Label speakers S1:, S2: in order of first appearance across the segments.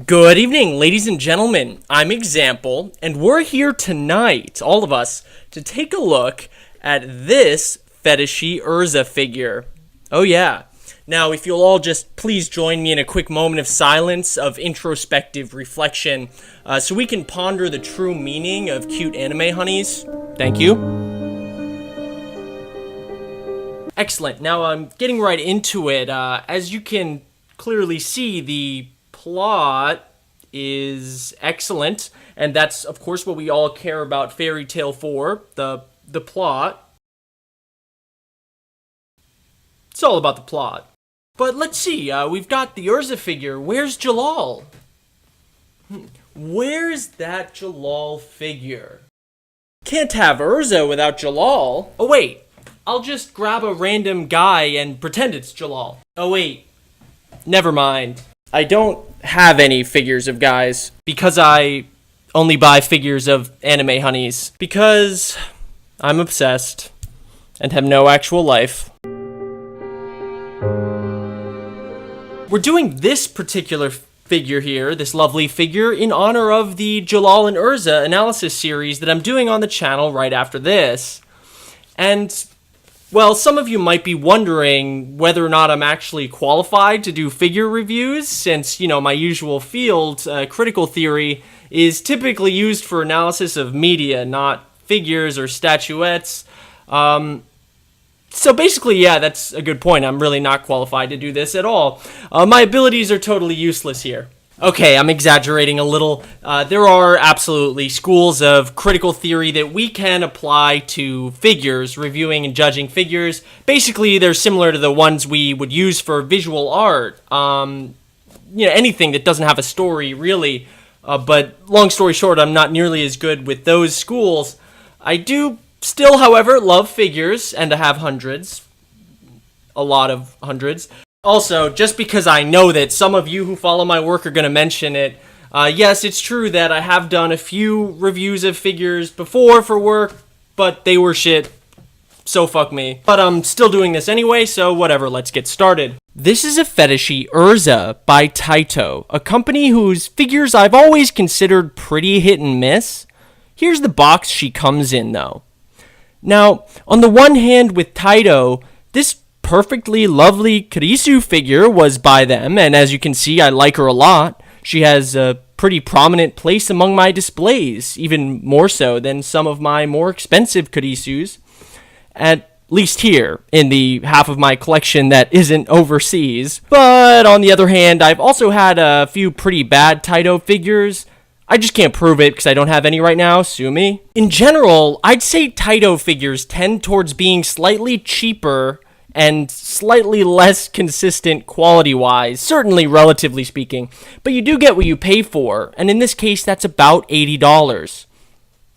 S1: Good evening, ladies and gentlemen. I'm Example, and we're here tonight, all of us, to take a look at this Fetishy Erza figure. Oh yeah. Now, if you'll all just please join me in a quick moment of silence, of introspective reflection, so we can ponder the true meaning of cute anime honeys. Thank you. Excellent. Now, I'm getting right into it. As you can clearly see, the plot is excellent, and that's of course what we all care about fairy tale for, the plot. It's all about the plot. But let's see, we've got the Erza figure. Where's Jalal? Where's that Jalal figure? Can't have Erza without Jalal. Oh wait, I'll just grab a random guy and pretend it's Jalal. Oh wait, never mind. I don't have any figures of guys, because I only buy figures of anime honeys, because I'm obsessed and have no actual life. We're doing this particular figure here, this lovely figure, in honor of the Jalal and Erza analysis series that I'm doing on the channel right after this. And well, some of you might be wondering whether or not I'm actually qualified to do figure reviews, since, my usual field, critical theory, is typically used for analysis of media, not figures or statuettes. So basically, yeah, that's a good point. I'm really not qualified to do this at all. My abilities are totally useless here. Okay, I'm exaggerating a little. There are absolutely schools of critical theory that we can apply to figures, reviewing and judging figures. Basically, they're similar to the ones we would use for visual art. Anything that doesn't have a story, really. But long story short, I'm not nearly as good with those schools. I do still, however, love figures, and I have hundreds. A lot of hundreds. Also, just because I know that some of you who follow my work are going to mention it, yes, it's true that I have done a few reviews of figures before for work, but they were shit, so fuck me. But I'm still doing this anyway, so whatever, let's get started. This is a Fetishy Erza by Taito, a company whose figures I've always considered pretty hit and miss. Here's the box she comes in, though. Now, on the one hand with Taito, this perfectly lovely Kurisu figure was by them, and as you can see, I like her a lot. She has a pretty prominent place among my displays, even more so than some of my more expensive Kurisus, at least here, in the half of my collection that isn't overseas. But on the other hand, I've also had a few pretty bad Taito figures. I just can't prove it because I don't have any right now, sue me. In general, I'd say Taito figures tend towards being slightly cheaper and slightly less consistent quality-wise, certainly relatively speaking, but you do get what you pay for, and in this case, that's about $80.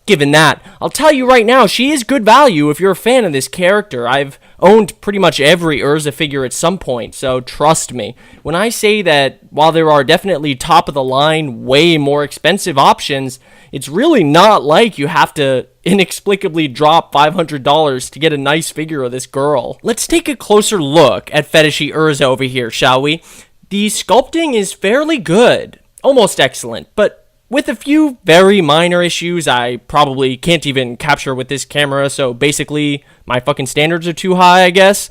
S1: Given that, I'll tell you right now, she is good value if you're a fan of this character. I've owned pretty much every Erza figure at some point, so trust me. When I say that while there are definitely top-of-the-line, way more expensive options, it's really not like you have to inexplicably drop $500 to get a nice figure of this girl. Let's take a closer look at Fetishy Erza over here, shall we? The sculpting is fairly good, almost excellent, but with a few very minor issues I probably can't even capture with this camera, so basically my fucking standards are too high, I guess.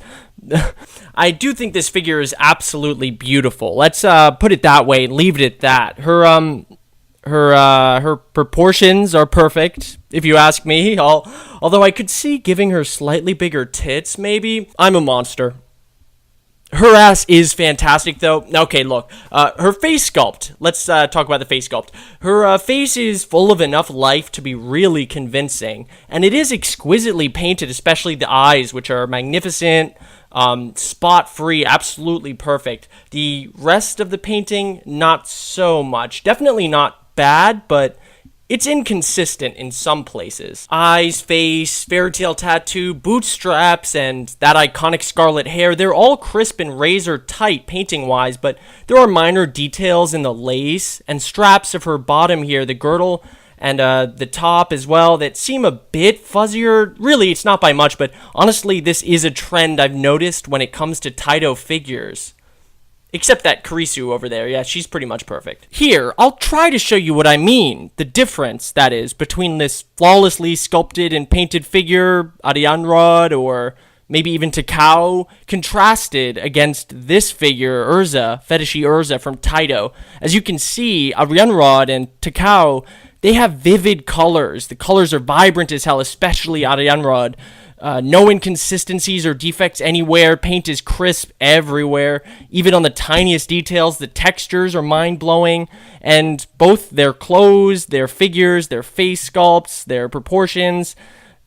S1: I do think this figure is absolutely beautiful. Let's put it that way and leave it at that. Her proportions are perfect, if you ask me, although I could see giving her slightly bigger tits, maybe. I'm a monster. Her ass is fantastic, though. Okay, look, her face sculpt. Let's talk about the face sculpt. Her face is full of enough life to be really convincing, and it is exquisitely painted, especially the eyes, which are magnificent, spot-free, absolutely perfect. The rest of the painting, not so much. Definitely not bad, but it's inconsistent in some places. Eyes, face, fairytale tattoo, bootstraps, and that iconic scarlet hair, they're all crisp and razor tight painting-wise, but there are minor details in the lace and straps of her bottom here, the girdle, and the top as well, that seem a bit fuzzier. Really, it's not by much, but honestly, this is a trend I've noticed when it comes to Taito figures. Except that Kurisu over there, yeah, she's pretty much perfect. Here, I'll try to show you what I mean. The difference, that is, between this flawlessly sculpted and painted figure, Arianrod, or maybe even Takao, contrasted against this figure, Erza, Fetishy Erza from Taito. As you can see, Arianrod and Takao, they have vivid colors. The colors are vibrant as hell, especially Arianrod. No inconsistencies or defects anywhere. Paint is crisp everywhere. Even on the tiniest details, the textures are mind-blowing. And both their clothes, their figures, their face sculpts, their proportions,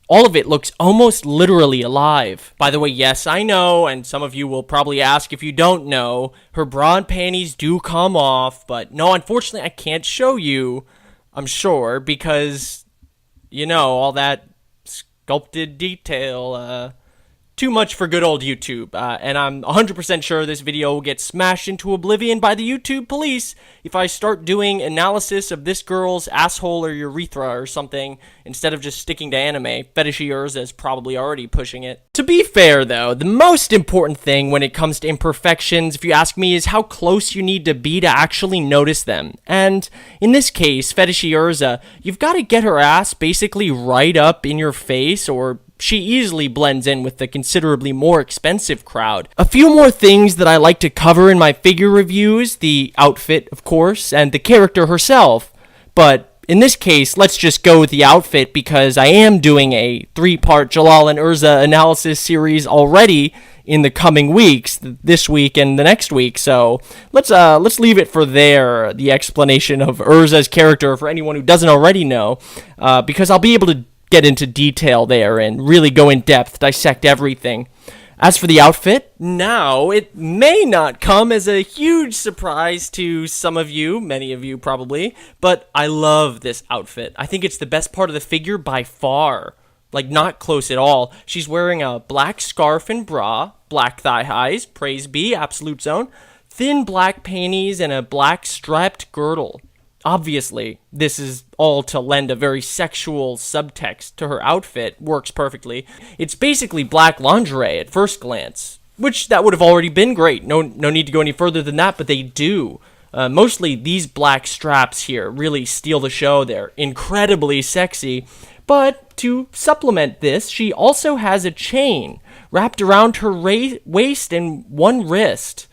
S1: all of it looks almost literally alive. By the way, yes, I know, and some of you will probably ask if you don't know, her bra and panties do come off, but no, unfortunately, I can't show you, I'm sure, because, you know, all that sculpted detail, too much for good old YouTube, and I'm 100% sure this video will get smashed into oblivion by the YouTube police if I start doing analysis of this girl's asshole or urethra or something, instead of just sticking to anime. Fetishy Erza is probably already pushing it. To be fair though, the most important thing when it comes to imperfections, if you ask me, is how close you need to be to actually notice them. And in this case, Fetishy Erza, you've got to get her ass basically right up in your face, or she easily blends in with the considerably more expensive crowd. A few more things that I like to cover in my figure reviews: the outfit, of course, and the character herself. But in this case, let's just go with the outfit, because I am doing a 3-part Jalal and Erza analysis series already in the coming weeks, this week and the next week. So let's leave it for there, the explanation of Erza's character, for anyone who doesn't already know, because I'll be able to get into detail there and really go in depth, dissect everything. As for the outfit, now, it may not come as a huge surprise to some of you, many of you probably, but I love this outfit. I think it's the best part of the figure by far. Like, not close at all. She's wearing a black scarf and bra, black thigh highs, praise be, absolute zone, thin black panties, and a black strapped girdle. Obviously, this is all to lend a very sexual subtext to her outfit. Works perfectly. It's basically black lingerie at first glance, which that would have already been great. No need to go any further than that, but they do. Mostly these black straps here really steal the show. They're incredibly sexy. But to supplement this, she also has a chain wrapped around her waist and one wrist.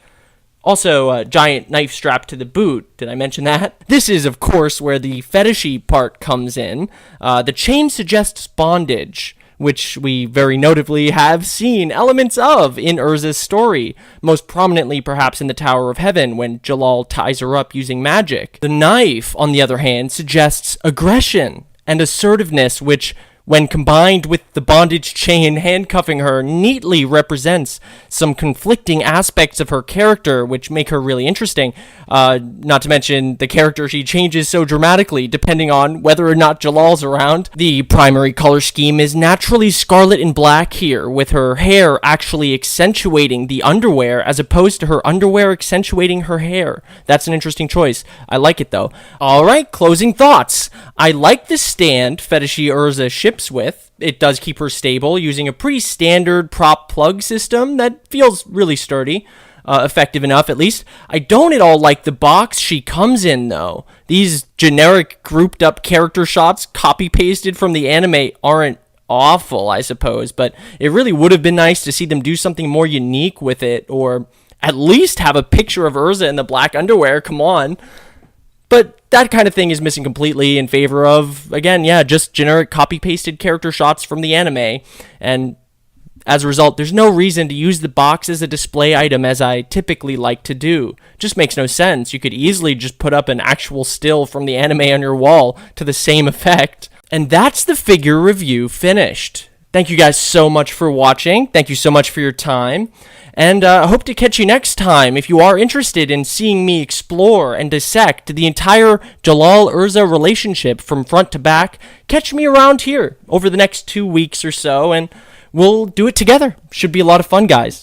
S1: Also, a giant knife strap to the boot. Did I mention that? This is, of course, where the fetishy part comes in. The chain suggests bondage, which we very notably have seen elements of in Erza's story, most prominently perhaps in the Tower of Heaven when Jalal ties her up using magic. The knife, on the other hand, suggests aggression and assertiveness, which, when combined with the bondage chain handcuffing her, neatly represents some conflicting aspects of her character, which make her really interesting. Not to mention the character she changes so dramatically, depending on whether or not Jalal's around. The primary color scheme is naturally scarlet and black here, with her hair actually accentuating the underwear, as opposed to her underwear accentuating her hair. That's an interesting choice. I like it, though. Alright, closing thoughts. I like the stand Fetishy Erza ships with. It does keep her stable, using a pretty standard prop plug system that feels really sturdy. Effective enough, at least. I don't at all like the box she comes in, though. These generic grouped up character shots copy-pasted from the anime aren't awful, I suppose, but it really would have been nice to see them do something more unique with it, or at least have a picture of Erza in the black underwear, come on. But that kind of thing is missing completely in favor of, again, yeah, just generic copy-pasted character shots from the anime, and as a result, there's no reason to use the box as a display item as I typically like to do. Just makes no sense. You could easily just put up an actual still from the anime on your wall to the same effect. And that's the figure review finished. Thank you guys so much for watching. Thank you so much for your time. And I hope to catch you next time. If you are interested in seeing me explore and dissect the entire Jalal-Erza relationship from front to back, catch me around here over the next 2 weeks or so, and we'll do it together. Should be a lot of fun, guys.